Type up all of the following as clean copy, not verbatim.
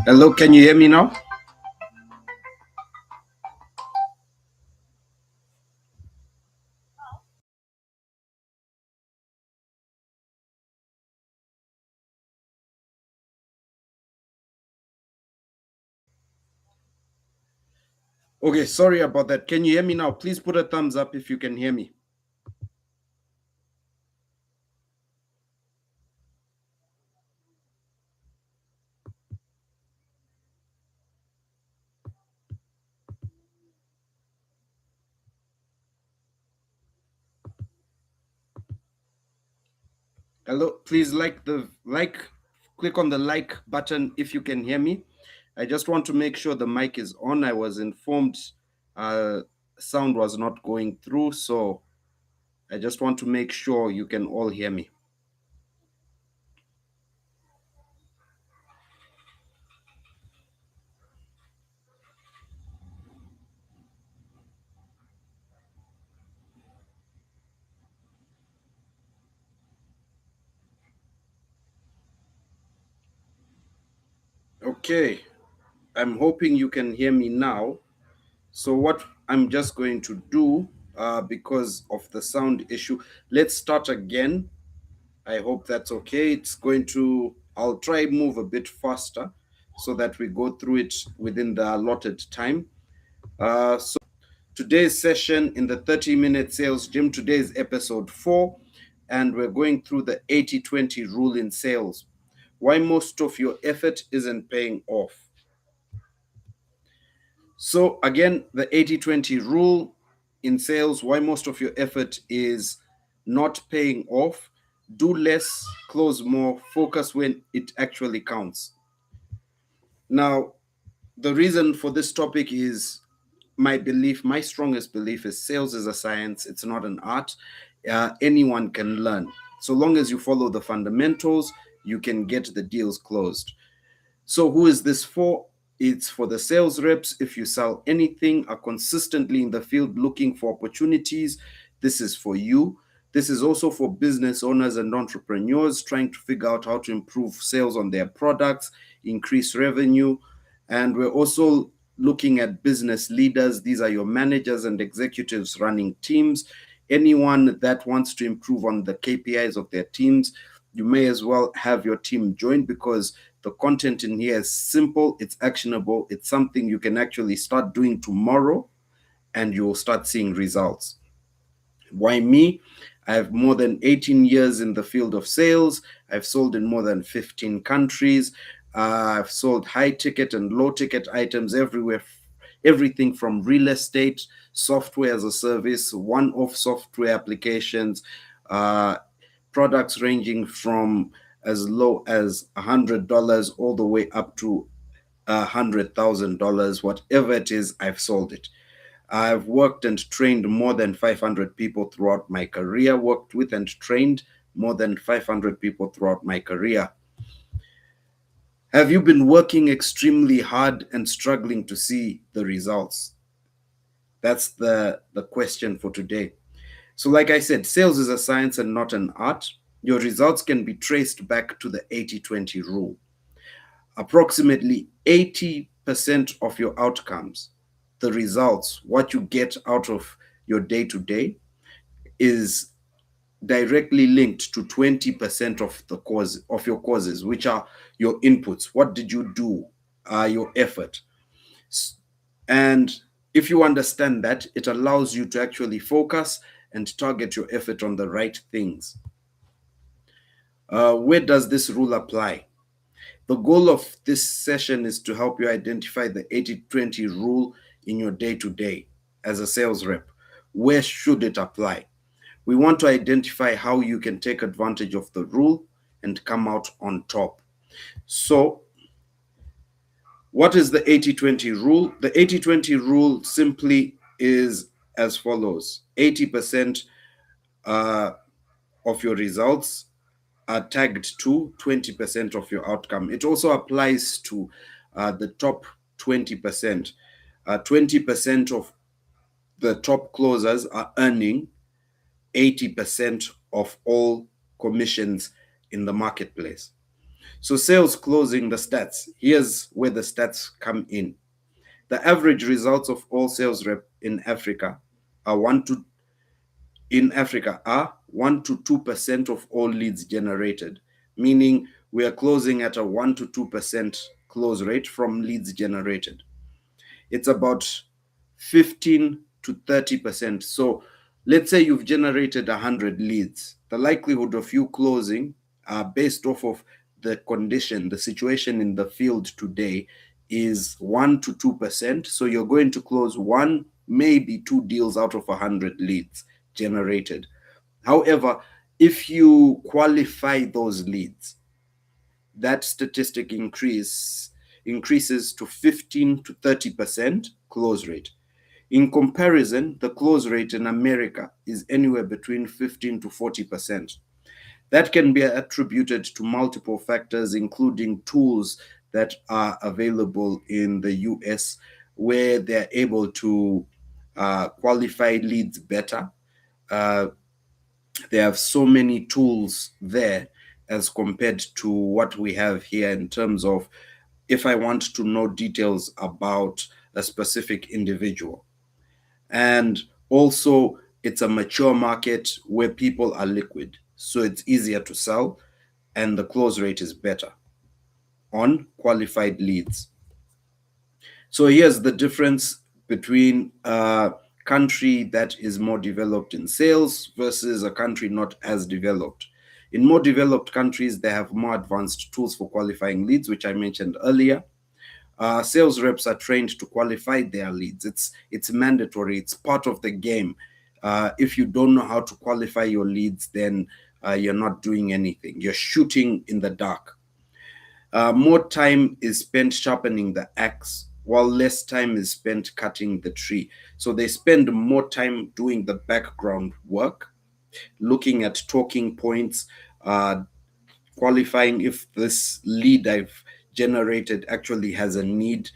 Hello, can you hear me now? Okay, sorry about that. Can you hear me now? Please put a thumbs up if you can hear me. Hello, please click on the like button if you can hear me. I just want to make sure the mic is on. I was informed uh, sound was not going through, so I just want to make sure you can all hear me. Okay, I'm hoping you can hear me now. So what I'm just going to do, because of the sound issue, let's start again. I hope that's okay. I'll try move a bit faster so that we go through it within the allotted time. So today's session in the 30-minute sales gym, today is episode 4, and we're going through the 80-20 rule in sales. Why most of your effort isn't paying off. So again, the 80-20 rule in sales, why most of your effort is not paying off. Do less, close more, focus when it actually counts. Now, the reason for this topic is my strongest belief is sales is a science, it's not an art. Anyone can learn. So long as you follow the fundamentals, you can get the deals closed. So who is this for? It's for the sales reps. If you sell anything, are consistently in the field looking for opportunities, this is for you. This is also for business owners and entrepreneurs trying to figure out how to improve sales on their products, increase revenue. And we're also looking at business leaders. These are your managers and executives running teams. Anyone that wants to improve on the KPIs of their teams, you may as well have your team join, because the content in here is simple, it's actionable, it's something you can actually start doing tomorrow and you'll start seeing results. Why me? I have more than 18 years in the field of sales. I've sold in more than 15 countries. I've sold high ticket and low ticket items everywhere, everything from real estate, software as a service, one off software applications, uh, products ranging from as low as $100 all the way up to $100,000. Whatever it is, I've sold it. I've worked and trained more than 500 people throughout my career, worked with and trained more than 500 people throughout my career. Have you been working extremely hard and struggling to see the results? That's the question for today. So, like I said, sales is a science and not an art. Your results can be traced back to the 80-20 rule. Approximately 80% of your outcomes, the results, what you get out of your day to day, is directly linked to 20% of the cause of your causes, which are your inputs. What did you do? Your effort. And if you understand that, it allows you to actually focus and target your effort on the right things. Where does this rule apply? The goal of this session is to help you identify the 80-20 rule in your day to day as a sales rep. Where should it apply? We want to identify how you can take advantage of the rule and come out on top. So, what is the 80-20 rule? The 80-20 rule simply is as follows: 80% of your results are tagged to 20% of your outcome. It also applies to the top 20%. 20% of the top closers are earning 80% of all commissions in the marketplace. So sales closing, the stats. Here's where the stats come in. The average results of all sales rep are one to in Africa are 1 to 2% of all leads generated, meaning we are closing at a 1 to 2% close rate from leads generated. It's about 15 to 30%. So let's say you've generated 100 leads. The likelihood of you closing, based off of the condition, the situation in the field today, is 1 to 2%. So you're going to close one, maybe two deals out of 100 leads generated. However, if you qualify those leads, that statistic increases to 15 to 30% close rate. In comparison, the close rate in America is anywhere between 15 to 40%. That can be attributed to multiple factors, including tools that are available in the US, where they're able to qualify leads better. Uh, they have so many tools there as compared to what we have here in terms of if I want to know details about a specific individual. And also, it's a mature market where people are liquid, so it's easier to sell and the close rate is better on qualified leads. So here's the difference between a country that is more developed in sales versus a country not as developed. In more developed countries, they have more advanced tools for qualifying leads, which I mentioned earlier. Sales reps are trained to qualify their leads. It's mandatory. It's part of the game. If you don't know how to qualify your leads, then you're not doing anything. You're shooting in the dark. More time is spent sharpening the axe, while less time is spent cutting the tree. So they spend more time doing the background work, looking at talking points, uh, qualifying if this lead I've generated actually has a need.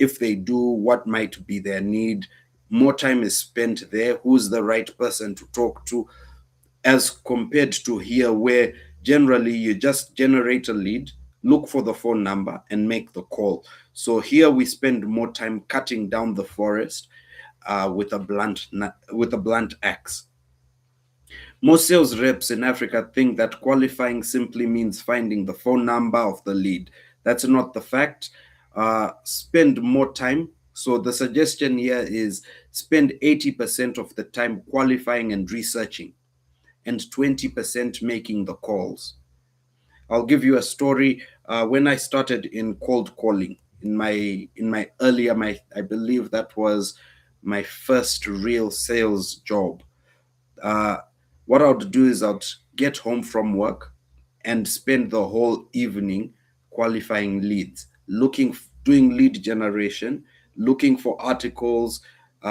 If they do, what might be their need? More time is spent there. Who's the right person to talk to? As compared to here, where generally you just generate a lead, look for the phone number, and make the call. So here we spend more time cutting down the forest with a blunt axe. Most sales reps in Africa think that qualifying simply means finding the phone number of the lead. That's not the fact. Spend more time. So the suggestion here is spend 80% of the time qualifying and researching, and 20% making the calls. I'll give you a story. When I started in cold calling, in my earlier, my I believe that was my first real sales job. uh, what I would do is I'd get home from work and spend the whole evening qualifying leads, doing lead generation, looking for articles,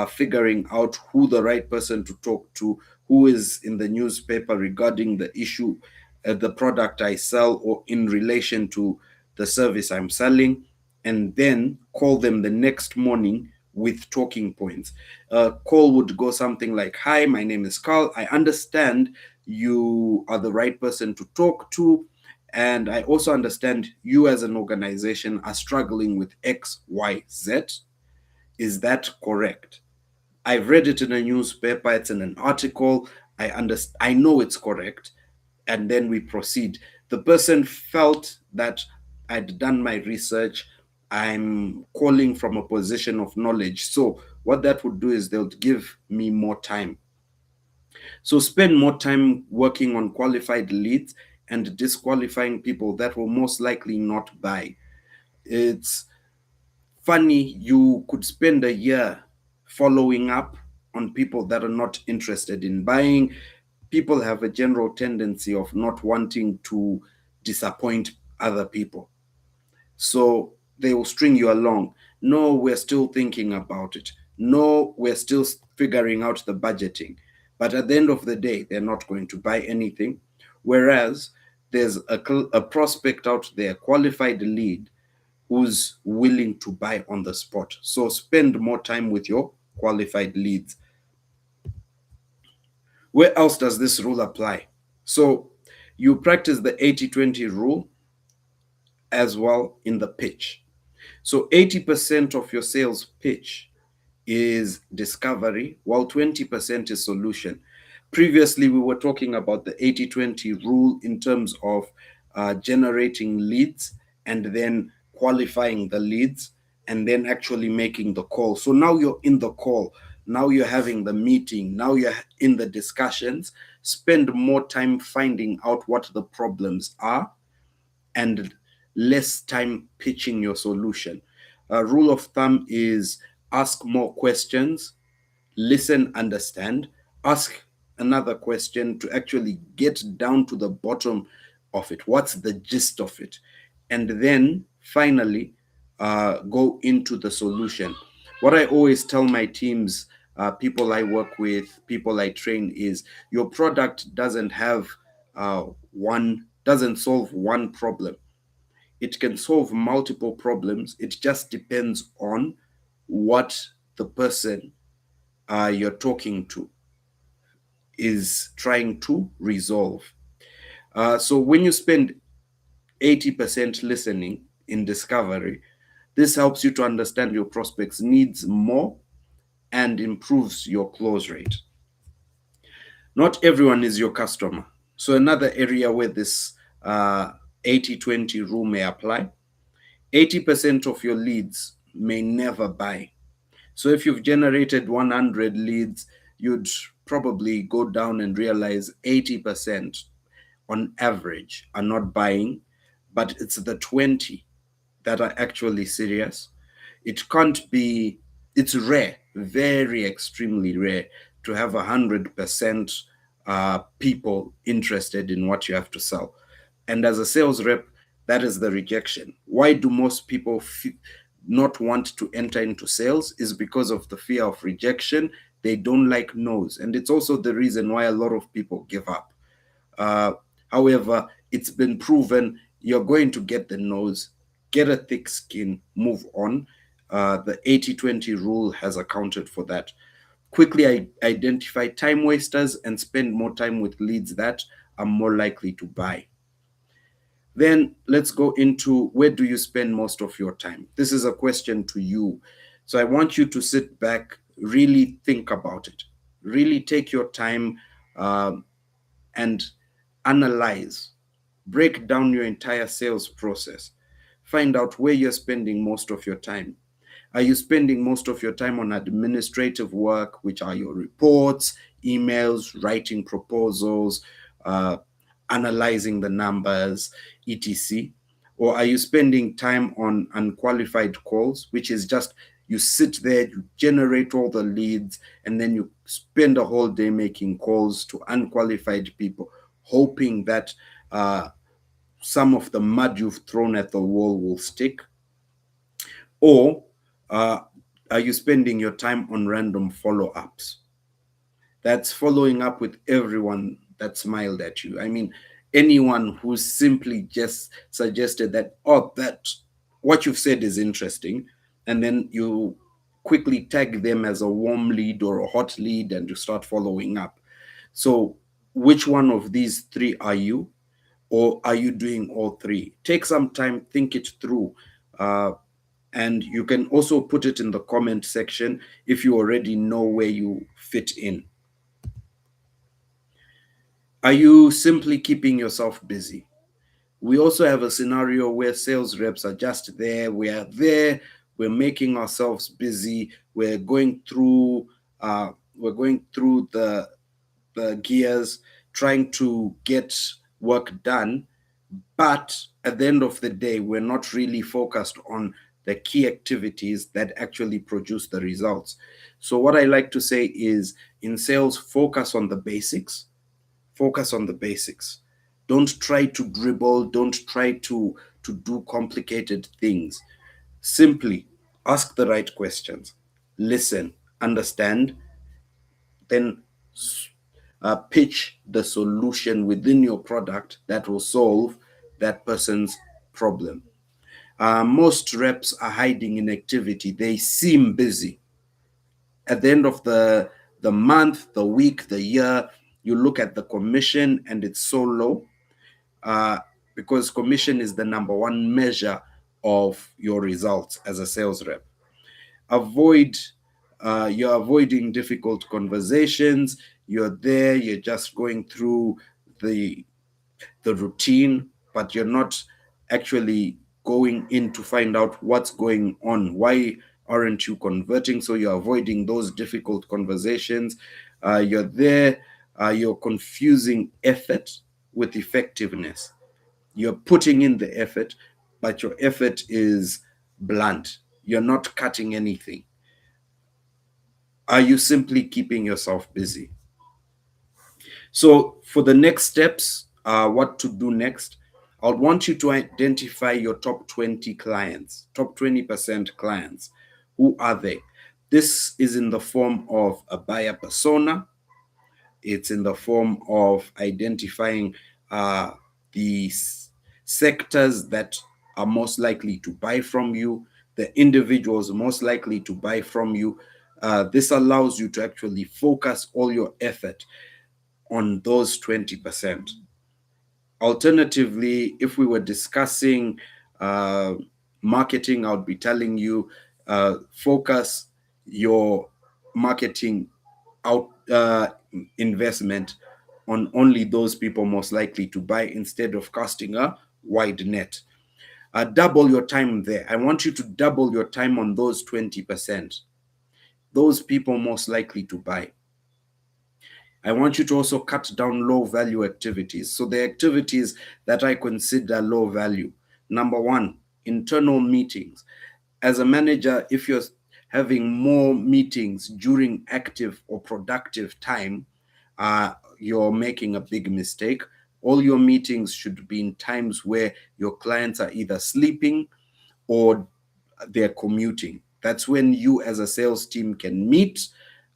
figuring out who the right person to talk to, who is in the newspaper regarding the issue, the product I sell, or in relation to the service I'm selling, and then call them the next morning with talking points. A call would go something like, "Hi, my name is Carl. I understand you are the right person to talk to. And I also understand you as an organization are struggling with XYZ. Is that correct? I've read it in a newspaper, it's in an article. I know it's correct." And then we proceed. The person felt that I'd done my research. I'm calling from a position of knowledge. So what that would do is they'll give me more time. So spend more time working on qualified leads and disqualifying people that will most likely not buy. It's funny, you could spend a year following up on people that are not interested in buying. People have a general tendency of not wanting to disappoint other people. So they will string you along. No, we're still thinking about it. No, we're still figuring out the budgeting. But at the end of the day, they're not going to buy anything. Whereas there's a prospect out there, qualified lead, who's willing to buy on the spot. So spend more time with your qualified leads. Where else does this rule apply? So you practice the 80-20 rule as well in the pitch. So 80% of your sales pitch is discovery, while 20% is solution. Previously, we were talking about the 80-20 rule in terms of generating leads and then qualifying the leads and then actually making the call. So now you're in the call, now you're having the meeting, now you're in the discussions. Spend more time finding out what the problems are and less time pitching your solution. A rule of thumb is ask more questions, listen, understand, ask another question to actually get down to the bottom of it. What's the gist of it? And then finally, go into the solution. What I always tell my teams, people I work with, people I train, is your product doesn't have doesn't solve one problem. It can solve multiple problems. It just depends on what the person you're talking to is trying to resolve. So when you spend 80% listening in discovery, this helps you to understand your prospect's needs more and improves your close rate. Not everyone is your customer. So another area where this 80-20 rule may apply: 80% of your leads may never buy. So if you've generated 100 leads, you'd probably go down and realize 80% on average are not buying, but it's the 20 that are actually serious. It can't be, it's rare, very extremely rare to have 100% people interested in what you have to sell. And as a sales rep, that is the rejection. Why do most people not want to enter into sales? Is because of the fear of rejection. They don't like no's. And it's also the reason why a lot of people give up. Uh, However, it's been proven you're going to get the no's, get a thick skin, move on. The 80-20 rule has accounted for that. Quickly identify time wasters and spend more time with leads that are more likely to buy. Then let's go into, where do you spend most of your time? This is a question to you. So I want you to sit back, really think about it. Really take your time and analyze, break down your entire sales process. Find out where you're spending most of your time. Are you spending most of your time on administrative work, which are your reports, emails, writing proposals, uh, analyzing the numbers, etc.? Or are you spending time on unqualified calls, which is just you sit there, you generate all the leads, and then you spend a whole day making calls to unqualified people, hoping that some of the mud you've thrown at the wall will stick? Or uh, are you spending your time on random follow ups? That's following up with everyone that smiled at you. I mean, anyone who simply just suggested that, oh, that what you've said is interesting, and then you quickly tag them as a warm lead or a hot lead and you start following up. So, which one of these three are you? Or are you doing all three? Take some time, think it through. And you can also put it in the comment section if you already know where you fit in. Are you simply keeping yourself busy? We also have a scenario where sales reps are just there. We are there. We're making ourselves busy. Uh, we're going through the gears, trying to get work done. But at the end of the day, we're not really focused on the key activities that actually produce the results. So, what I like to say is, in sales, focus on the basics. Focus on the basics. Don't try to dribble. Don't try to do complicated things. Simply ask the right questions, listen, understand, then pitch the solution within your product that will solve that person's problem. Most reps are hiding in activity. They seem busy. At the end of the month, the week, the year, you look at the commission and it's so low. because commission is the number one measure of your results as a sales rep. Avoid, you're avoiding difficult conversations. You're there, you're just going through the the routine, but you're not actually going in to find out what's going on. Why aren't you converting? So you're avoiding those difficult conversations. You're there, you're confusing effort with effectiveness. You're putting in the effort, but your effort is blunt. You're not cutting anything. Are you simply keeping yourself busy? So for the next steps, what to do next, I would want you to identify your top 20 clients, top 20% clients. Who are they? This is in the form of a buyer persona. It's in the form of identifying uh, the sectors that are most likely to buy from you, the individuals most likely to buy from you. This allows you to actually focus all your effort on those 20%. Alternatively, if we were discussing uh, marketing, I would be telling you focus your marketing out investment on only those people most likely to buy instead of casting a wide net. Double your time there. I want you to double your time on those 20%, those people most likely to buy. I want you to also cut down low value activities. So the activities that I consider low value. Number one, internal meetings. As a manager, if you're having more meetings during active or productive time, you're making a big mistake. All your meetings should be in times where your clients are either sleeping or they're commuting. That's when you, as a sales team, can meet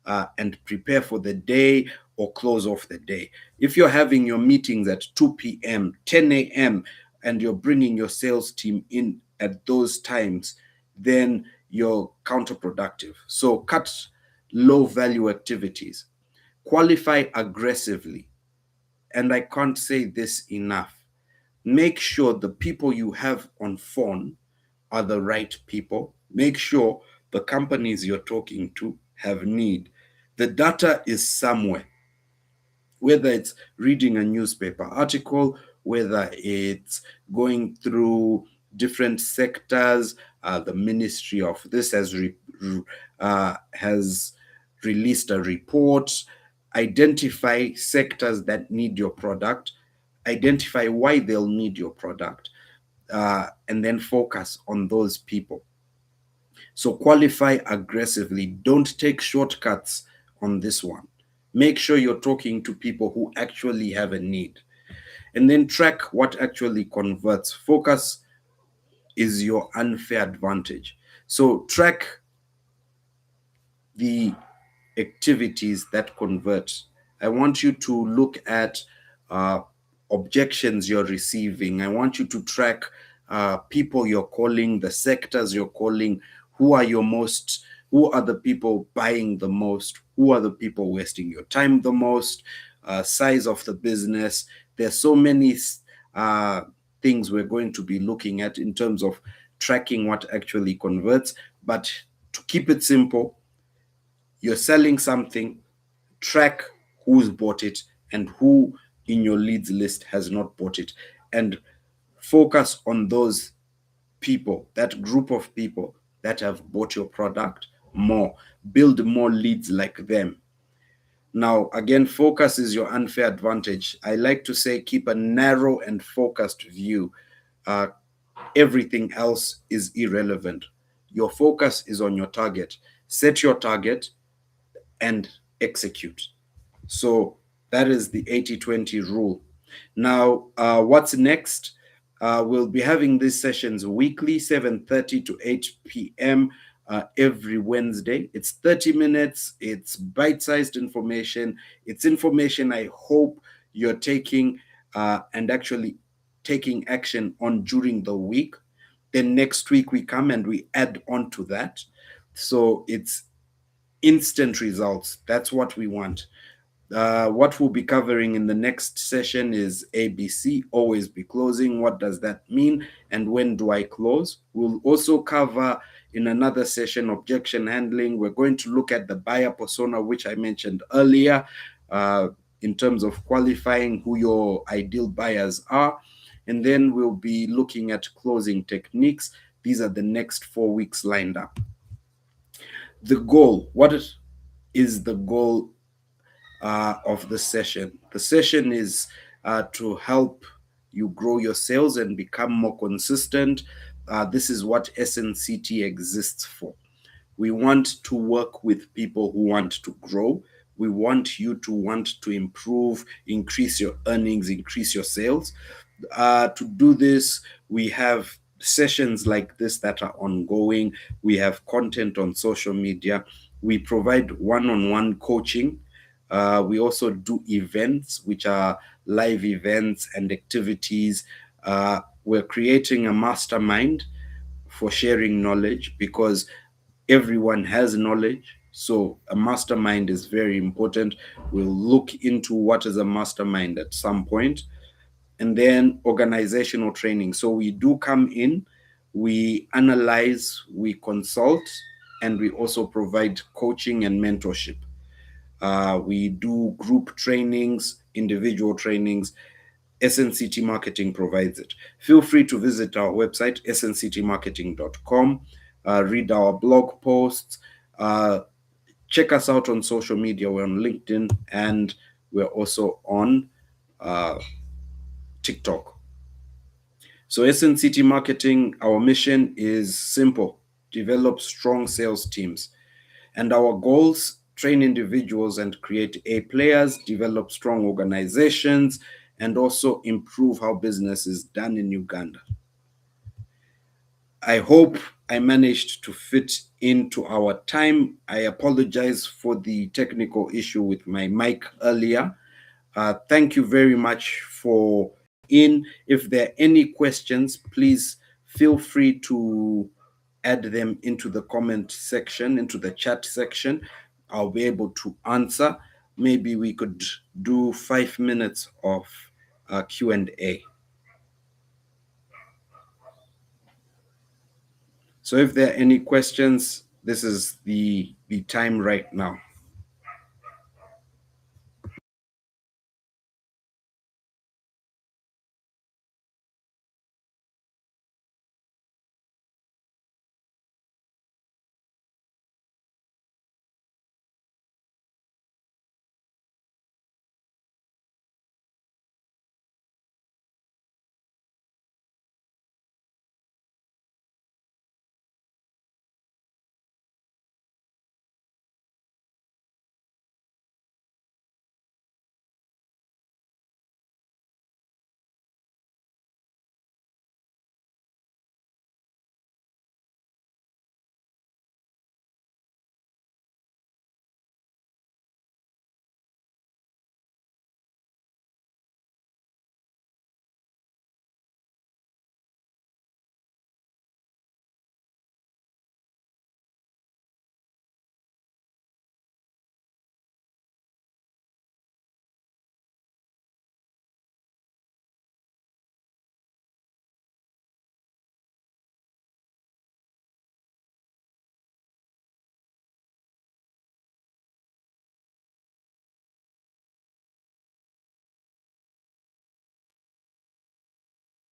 and prepare for the day or close off the day. If you're having your meetings at 2 p.m., 10 a.m., and you're bringing your sales team in at those times, then you're counterproductive. So cut low value activities, qualify aggressively. And I can't say this enough. Make sure the people you have on phone are the right people. Make sure the companies you're talking to have need. The data is somewhere, whether it's reading a newspaper article, whether it's going through different sectors. The Ministry of this has released a report. Identify sectors that need your product, identify why they'll need your product, and then focus on those people. So qualify aggressively. Don't take shortcuts on this one. Make sure you're talking to people who actually have a need. And then track what actually converts. Focus is your unfair advantage. So track the activities that convert. I want you to look at uh, objections you're receiving. I want you to track people you're calling, the sectors you're calling, who are the people buying the most, who are the people wasting your time the most, size of the business. There's so many uh, things we're going to be looking at in terms of tracking what actually converts. But to keep it simple, you're selling something, track who's bought it and who in your leads list has not bought it, and focus on those people, that group of people that have bought your product more. Build more leads like them. Now, again, focus is your unfair advantage. I like to say keep a narrow and focused view. Uh, Everything else is irrelevant. Your focus is on your target. Set your target and execute. So that is the 80-20 rule. Now, what's next? We'll be having these sessions weekly, 7:30 to 8 p.m. Every Wednesday. It's 30 minutes. It's bite-sized information. It's information I hope you're taking and actually taking action on during the week. Then next week we come and we add on to that. So it's instant results. That's what we want. What we'll be covering in the next session is ABC, always be closing. What does that mean? And when do I close? We'll also cover in another session objection handling. We're going to look at the buyer persona, which I mentioned earlier, uh, in terms of qualifying who your ideal buyers are. And then we'll be looking at closing techniques. These are the next 4 weeks lined up. The goal, what is the goal of the session? The session is to help you grow your sales and become more consistent. This is what SNCT exists for. We want to work with people who want to grow. We want you to want to improve, increase your earnings, increase your sales. To do this, we have sessions like this that are ongoing. We have content on social media. We provide one on one coaching. We also do events, which are live events and activities. We're creating a mastermind for sharing knowledge because everyone has knowledge. So a mastermind is very important. We'll look into what is a mastermind at some point. And then organizational training. So we do come in, we analyze, we consult, and we also provide coaching and mentorship. We do group trainings, individual trainings. SNCT Marketing provides it. Feel free to visit our website, snctmarketing.com, read our blog posts, check us out on social media. We're on LinkedIn and we're also on uh, TikTok. So, SNCT Marketing, our mission is simple: develop strong sales teams. And our goals: train individuals and create A players, develop strong organizations, and also improve how business is done in Uganda. I hope I managed to fit into our time. I apologize for the technical issue with my mic earlier. Thank you very much for in. If there are any questions, please feel free to add them into the comment section, into the chat section. I'll be able to answer. Maybe we could do 5 minutes of Q&A. So if there are any questions, this is the time right now.